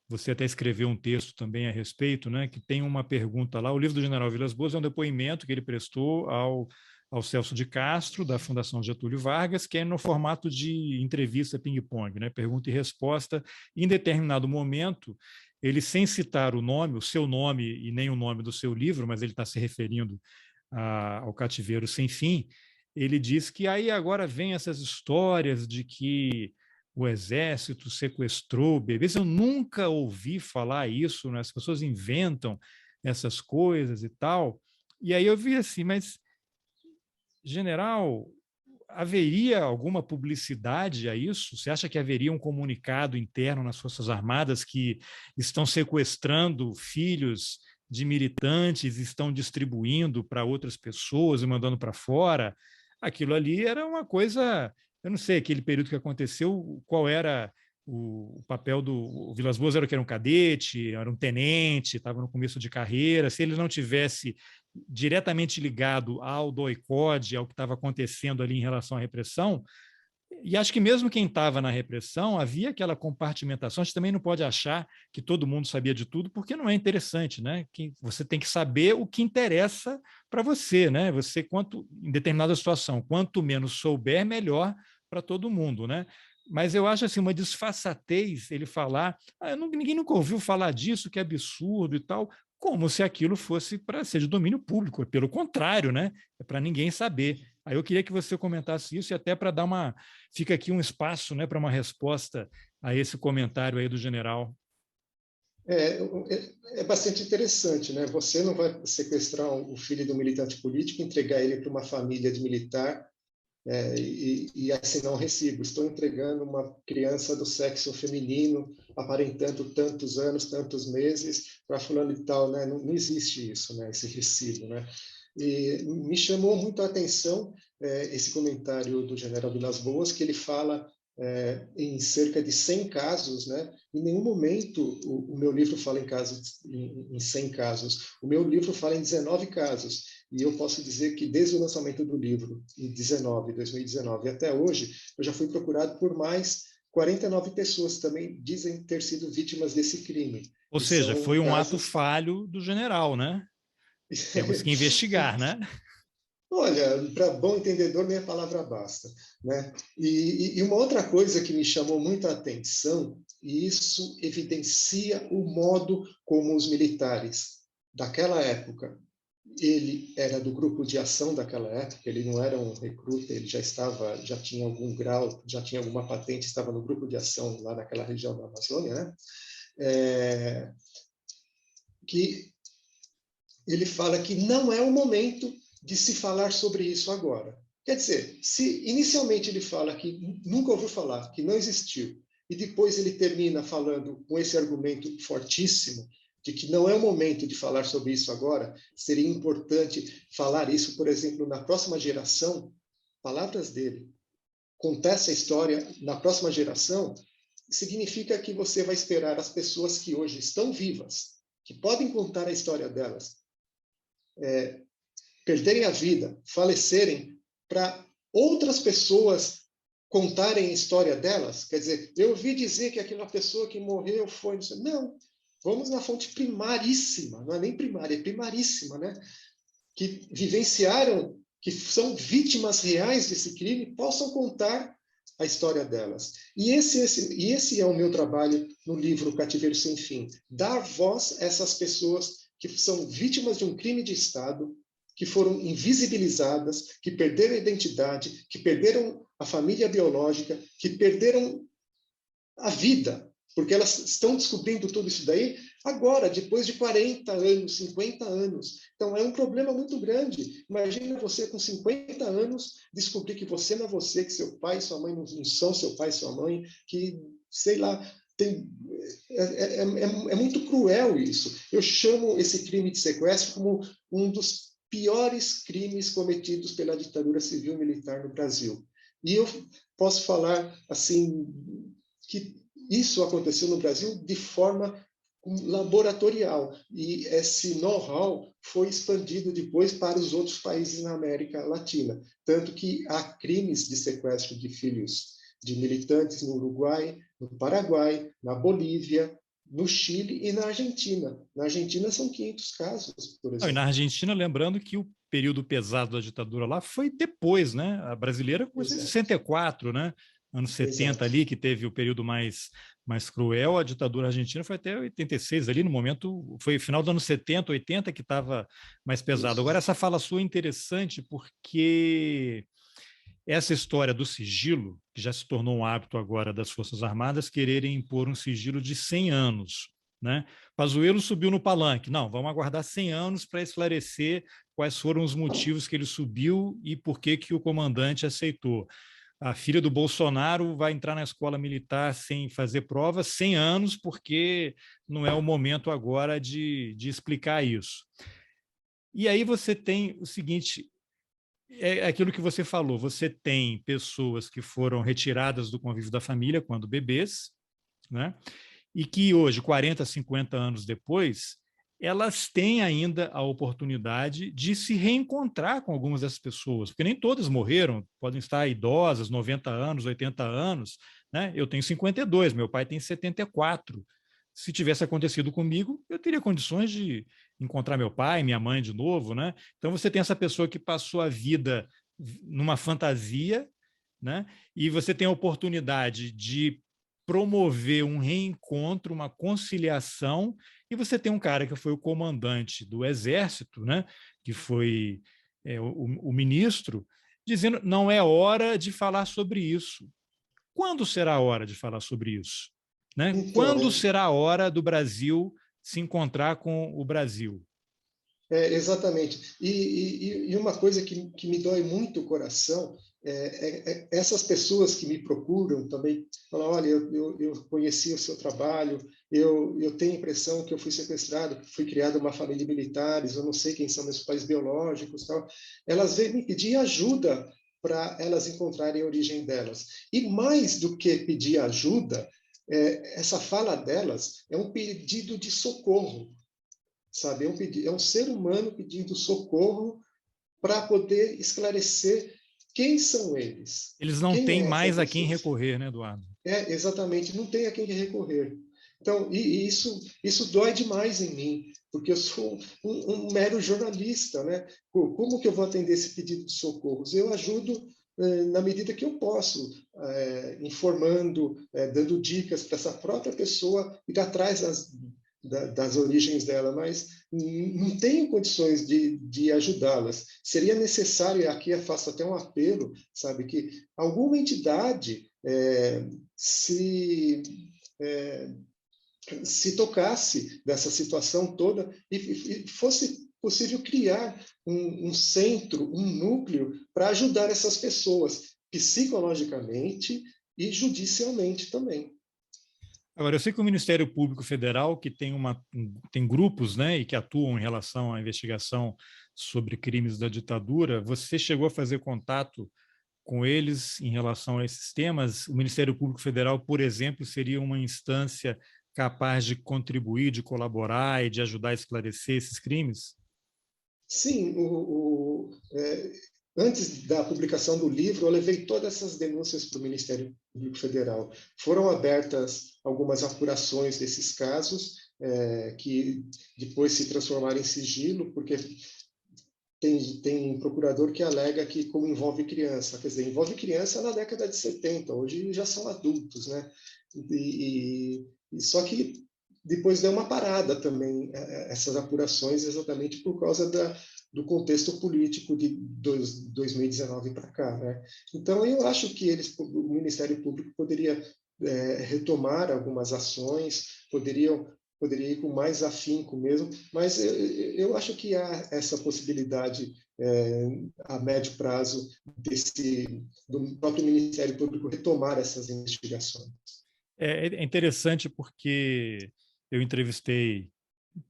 você até escreveu um texto também a respeito, né? Que tem uma pergunta lá. O livro do General Vilas Boas é um depoimento que ele prestou ao Celso de Castro, da Fundação Getúlio Vargas, que é no formato de entrevista ping-pong, né? Pergunta e resposta. Em determinado momento, ele, sem citar o seu nome e nem o nome do seu livro, mas ele está se referindo ao Cativeiro Sem Fim, ele diz que aí agora vem essas histórias de que o exército sequestrou bebês. Eu nunca ouvi falar isso, né? As pessoas inventam essas coisas e tal. E aí eu vi assim, mas, general, haveria alguma publicidade a isso? Você acha que haveria um comunicado interno nas Forças Armadas que estão sequestrando filhos de militantes, estão distribuindo para outras pessoas e mandando para fora? Aquilo ali era uma coisa... Eu não sei, aquele período que aconteceu, qual era o papel do Vilas Boas? Era que era um cadete, era um tenente, estava no começo de carreira. Se ele não tivesse diretamente ligado ao DOI-CODE, ao que estava acontecendo ali em relação à repressão, e acho que mesmo quem estava na repressão, havia aquela compartimentação. A gente também não pode achar que todo mundo sabia de tudo, porque não é interessante, né? Que você tem que saber o que interessa para você, né? Você, em determinada situação, quanto menos souber, melhor para todo mundo, né? Mas eu acho assim uma desfaçatez ele falar, ninguém nunca ouviu falar disso, que é absurdo e tal, como se aquilo fosse para ser de domínio público. Pelo contrário, né? É para ninguém saber. Aí eu queria que você comentasse isso, e até para dar fica aqui um espaço, né, para uma resposta a esse comentário aí do general.
É bastante interessante, né? Você não vai sequestrar o filho do militante político, entregar ele para uma família de militar e assinar um recibo. Estou entregando uma criança do sexo feminino, aparentando tantos anos, tantos meses, para fulano e tal, né? Não existe isso, né? Esse recibo, né? E me chamou muito a atenção esse comentário do general Vilas Boas, que ele fala em cerca de 100 casos, né? Em nenhum momento o meu livro fala em 100 casos. O meu livro fala em 19 casos. E eu posso dizer que desde o lançamento do livro, em 2019, até hoje, eu já fui procurado por mais 49 pessoas que também dizem ter sido vítimas desse crime.
Ou seja, foi um ato falho do general, né? Temos que investigar, né?
Olha, para bom entendedor, nem a palavra basta, né? E uma outra coisa que me chamou muita atenção, e isso evidencia o modo como os militares daquela época, ele era do grupo de ação daquela época, ele não era um recruta, ele já tinha algum grau, já tinha alguma patente, estava no grupo de ação lá naquela região da Amazônia, né? Que ele fala que não é o momento de se falar sobre isso agora. Quer dizer, se inicialmente ele fala que nunca ouviu falar, que não existiu, e depois ele termina falando com esse argumento fortíssimo de que não é o momento de falar sobre isso agora, seria importante falar isso, por exemplo, na próxima geração, palavras dele, contar essa história na próxima geração, significa que você vai esperar as pessoas que hoje estão vivas, que podem contar a história delas, perderem a vida, falecerem, para outras pessoas contarem a história delas. Quer dizer, eu ouvi dizer que aquela pessoa que morreu foi... Não, vamos na fonte primaríssima, não é nem primária, é primaríssima, né? Que vivenciaram, que são vítimas reais desse crime, possam contar a história delas. E esse é o meu trabalho no livro Cativeiro Sem Fim, dar voz a essas pessoas que são vítimas de um crime de Estado, que foram invisibilizadas, que perderam a identidade, que perderam a família biológica, que perderam a vida, porque elas estão descobrindo tudo isso daí agora, depois de 40 anos, 50 anos. Então, é um problema muito grande. Imagina você, com 50 anos, descobrir que você não é você, que seu pai e sua mãe não são seu pai e sua mãe, que, sei lá, é muito cruel isso. Eu chamo esse crime de sequestro como um dos piores crimes cometidos pela ditadura civil-militar no Brasil. E eu posso falar assim que isso aconteceu no Brasil de forma laboratorial, e esse know-how foi expandido depois para os outros países na América Latina, tanto que há crimes de sequestro de filhos de militantes no Uruguai, no Paraguai, na Bolívia, no Chile e na Argentina. Na Argentina são 500 casos, por exemplo.
E na Argentina, lembrando que o período pesado da ditadura lá foi depois, né? A brasileira começou em 64, né? Anos 70 Exato. Ali, que teve o período mais cruel. A ditadura argentina foi até 86 ali, no momento, foi final dos anos 70, 80 que estava mais pesado. Isso. Agora, essa fala sua é interessante porque essa história do sigilo, que já se tornou um hábito agora das Forças Armadas, quererem impor um sigilo de 100 anos. Né? Pazuello subiu no palanque. Não, vamos aguardar 100 anos para esclarecer quais foram os motivos que ele subiu e por que o comandante aceitou. A filha do Bolsonaro vai entrar na escola militar sem fazer provas, 100 anos, porque não é o momento agora de explicar isso. E aí você tem o seguinte, é aquilo que você falou, você tem pessoas que foram retiradas do convívio da família quando bebês, né? E que hoje, 40, 50 anos depois, elas têm ainda a oportunidade de se reencontrar com algumas dessas pessoas, porque nem todas morreram, podem estar idosas, 90 anos, 80 anos, né? Eu tenho 52, meu pai tem 74. Se tivesse acontecido comigo, eu teria condições de encontrar meu pai, minha mãe de novo, né? Então você tem essa pessoa que passou a vida numa fantasia, né? E você tem a oportunidade de promover um reencontro, uma conciliação, e você tem um cara que foi o comandante do Exército, né, que foi o ministro, dizendo não é hora de falar sobre isso. Quando será a hora de falar sobre isso? Né? Então, quando será a hora do Brasil se encontrar com o Brasil?
Exatamente. E uma coisa que me dói muito o coração essas pessoas que me procuram também falam, olha, eu conheci o seu trabalho, eu tenho a impressão que eu fui sequestrado, que fui criado uma família de militares, eu não sei quem são meus pais biológicos, tal. Elas vêm me pedir ajuda para elas encontrarem a origem delas. E mais do que pedir ajuda, essa fala delas é um pedido de socorro, sabe? É um ser humano pedindo socorro para poder esclarecer quem são eles.
Eles não têm mais a quem recorrer, né, Eduardo?
Exatamente, não tem a quem recorrer. Então, isso dói demais em mim, porque eu sou um mero jornalista, né? Como que eu vou atender esse pedido de socorros? Eu ajudo na medida que eu posso, informando, dando dicas para essa própria pessoa ir atrás das origens dela, mas não tenho condições de ajudá-las. Seria necessário, e aqui eu faço até um apelo, sabe, que alguma entidade se tocasse dessa situação toda e fosse possível criar um centro, um núcleo para ajudar essas pessoas psicologicamente e judicialmente também.
Agora, eu sei que o Ministério Público Federal, que tem grupos, né, e que atuam em relação à investigação sobre crimes da ditadura, você chegou a fazer contato com eles em relação a esses temas? O Ministério Público Federal, por exemplo, seria uma instância capaz de contribuir, de colaborar e de ajudar a esclarecer esses crimes?
Sim, antes da publicação do livro, eu levei todas essas denúncias para o Ministério Público Federal. Foram abertas algumas apurações desses casos, que depois se transformaram em sigilo, porque tem procurador que alega que como envolve criança, quer dizer, envolve criança na década de 70, hoje já são adultos, né? Só que depois deu uma parada também essas apurações, exatamente por causa do contexto político de 2019 para cá, né? Então eu acho que o Ministério Público poderia retomar algumas ações, poderia ir com mais afinco mesmo, mas eu acho que há essa possibilidade a médio prazo do próprio Ministério Público retomar essas investigações.
É interessante porque eu entrevistei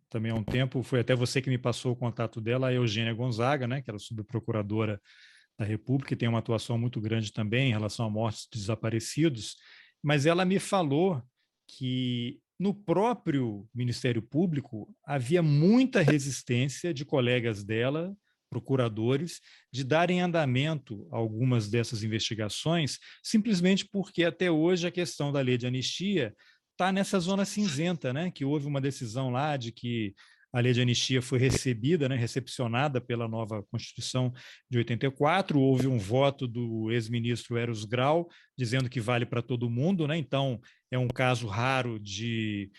também há um tempo, foi até você que me passou o contato dela, a Eugênia Gonzaga, né, que era subprocuradora da República, e tem uma atuação muito grande também em relação a mortes de desaparecidos, mas ela me falou que no próprio Ministério Público havia muita resistência de colegas dela, procuradores, de darem andamento a algumas dessas investigações, simplesmente porque até hoje a questão da lei de anistia está nessa zona cinzenta, né? Que houve uma decisão lá de que a lei de anistia foi recebida, né, recepcionada pela nova Constituição de 84, houve um voto do ex-ministro Eros Grau, dizendo que vale para todo mundo, né? Então, é um caso raro de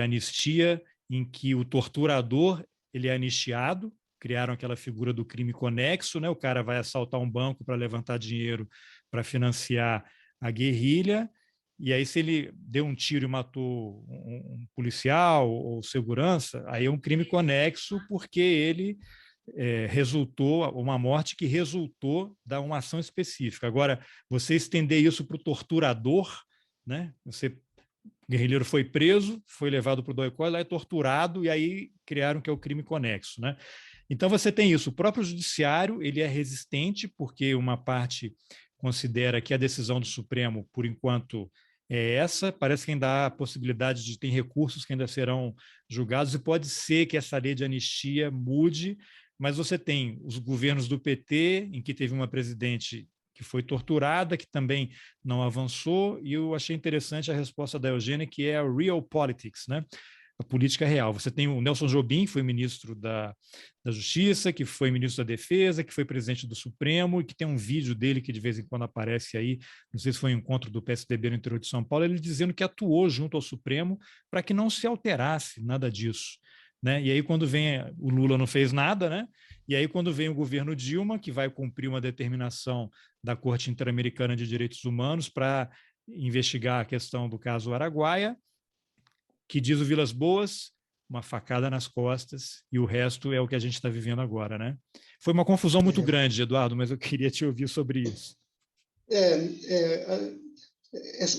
anistia em que o torturador ele é anistiado, criaram aquela figura do crime conexo, né? O cara vai assaltar um banco para levantar dinheiro para financiar a guerrilha, e aí se ele deu um tiro e matou um policial ou segurança, aí é um crime conexo porque ele resultou, uma morte que resultou da uma ação específica. Agora, você estender isso para o torturador, né? O guerrilheiro foi preso, foi levado para o DOI-COI, lá é torturado, e aí criaram que é o crime conexo, né? Então você tem isso, o próprio judiciário ele é resistente, porque uma parte considera que a decisão do Supremo, por enquanto, é essa, parece que ainda há a possibilidade de ter recursos que ainda serão julgados, e pode ser que essa lei de anistia mude, mas você tem os governos do PT, em que teve uma presidente que foi torturada, que também não avançou, e eu achei interessante a resposta da Eugênia, que é a real politics, né? A política real. Você tem o Nelson Jobim, que foi ministro da Justiça, que foi ministro da Defesa, que foi presidente do Supremo, e que tem um vídeo dele que de vez em quando aparece aí, não sei se foi um encontro do PSDB no interior de São Paulo, ele dizendo que atuou junto ao Supremo para que não se alterasse nada disso. Né? E aí, quando vem o Lula, não fez nada, né? E aí, quando vem o governo Dilma, que vai cumprir uma determinação da Corte Interamericana de Direitos Humanos para investigar a questão do caso Araguaia, que diz o Vilas Boas, uma facada nas costas, e o resto é o que a gente está vivendo agora, né? Foi uma confusão muito grande, Eduardo, mas eu queria te ouvir sobre isso.
É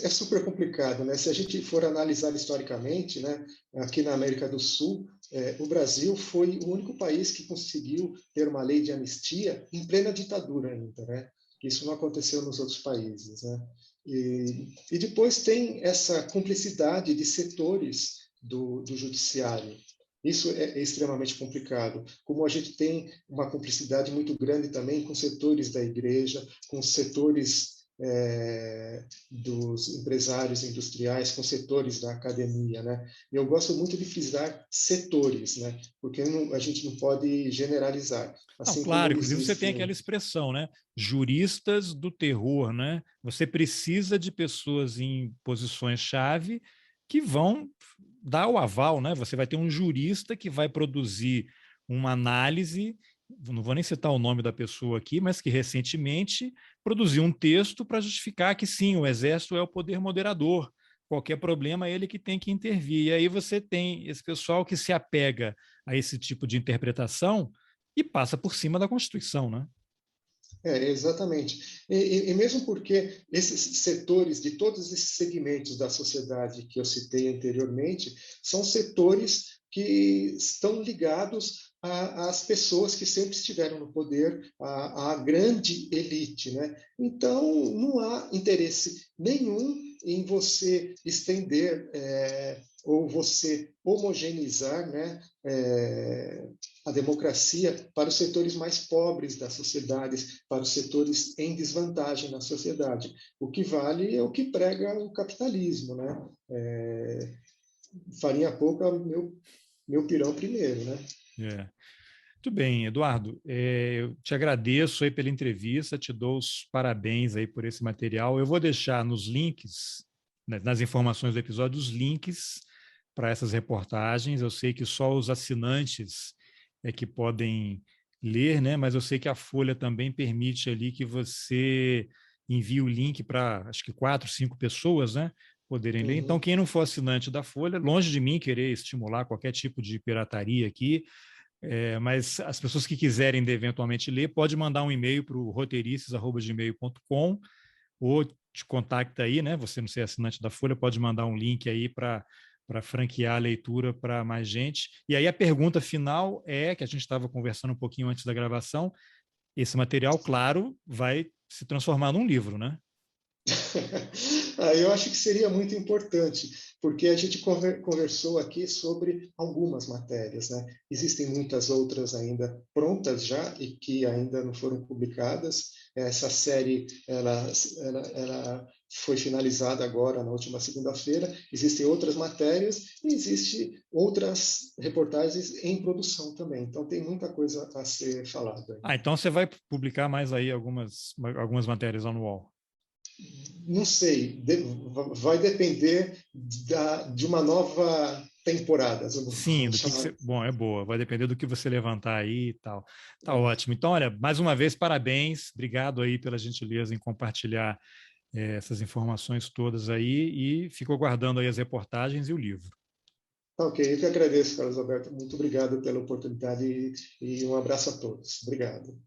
super complicado, né? Se a gente for analisar historicamente, né, aqui na América do Sul, o Brasil foi o único país que conseguiu ter uma lei de anistia em plena ditadura ainda, né? Isso não aconteceu nos outros países, né? E depois tem essa cumplicidade de setores do judiciário. Isso é extremamente complicado. Como a gente tem uma cumplicidade muito grande também com setores da igreja, com setores dos empresários industriais, com setores da academia, né? E eu gosto muito de frisar setores, né? Porque a gente não pode generalizar.
Assim, não, claro, inclusive você tem aquela expressão, né? Juristas do terror, né? Você precisa de pessoas em posições-chave que vão dar o aval, né? Você vai ter um jurista que vai produzir uma análise, não vou nem citar o nome da pessoa aqui, mas que recentemente produziu um texto para justificar que sim, o Exército é o poder moderador. Qualquer problema é ele que tem que intervir. E aí você tem esse pessoal que se apega a esse tipo de interpretação e passa por cima da Constituição, né?
Exatamente. E mesmo porque esses setores, de todos esses segmentos da sociedade que eu citei anteriormente, são setores que estão ligados às pessoas que sempre estiveram no poder, à grande elite, né? Então, não há interesse nenhum em você estender ou você homogeneizar, né, a democracia para os setores mais pobres das sociedades, para os setores em desvantagem na sociedade. O que vale é o que prega o capitalismo, né? Farinha pouca, meu pirão primeiro, né?
É. Muito bem, Eduardo. Eu te agradeço aí pela entrevista, te dou os parabéns aí por esse material. Eu vou deixar nos links, né, nas informações do episódio, os links para essas reportagens. Eu sei que só os assinantes é que podem ler, né? Mas eu sei que a Folha também permite ali que você envie o link para, acho que 4, 5 pessoas, né? Poderem ler. Então, quem não for assinante da Folha, longe de mim querer estimular qualquer tipo de pirataria aqui, mas as pessoas que quiserem eventualmente ler, pode mandar um e-mail para o roteirices@gmail.com ou te contacta aí, né? Você não ser assinante da Folha, pode mandar um link aí para franquear a leitura para mais gente. E aí a pergunta final é, que a gente estava conversando um pouquinho antes da gravação, esse material, claro, vai se transformar num livro, né?
Eu acho que seria muito importante, porque a gente conversou aqui sobre algumas matérias, né? Existem muitas outras ainda prontas já e que ainda não foram publicadas. Essa série, ela foi finalizada agora na última segunda-feira. Existem outras matérias e existem outras reportagens em produção também. Então tem muita coisa a ser falada.
Então você vai publicar mais aí algumas matérias lá no UOL.
Não sei, vai depender de uma nova temporada.
Sim,
Vamos chamar.
Bom, é boa, vai depender do que você levantar aí e tal. Tá ótimo. Então, olha, mais uma vez, parabéns, obrigado aí pela gentileza em compartilhar essas informações todas aí e fico aguardando aí as reportagens e o livro.
Ok, eu que agradeço, Carlos Alberto. Muito obrigado pela oportunidade e um abraço a todos. Obrigado.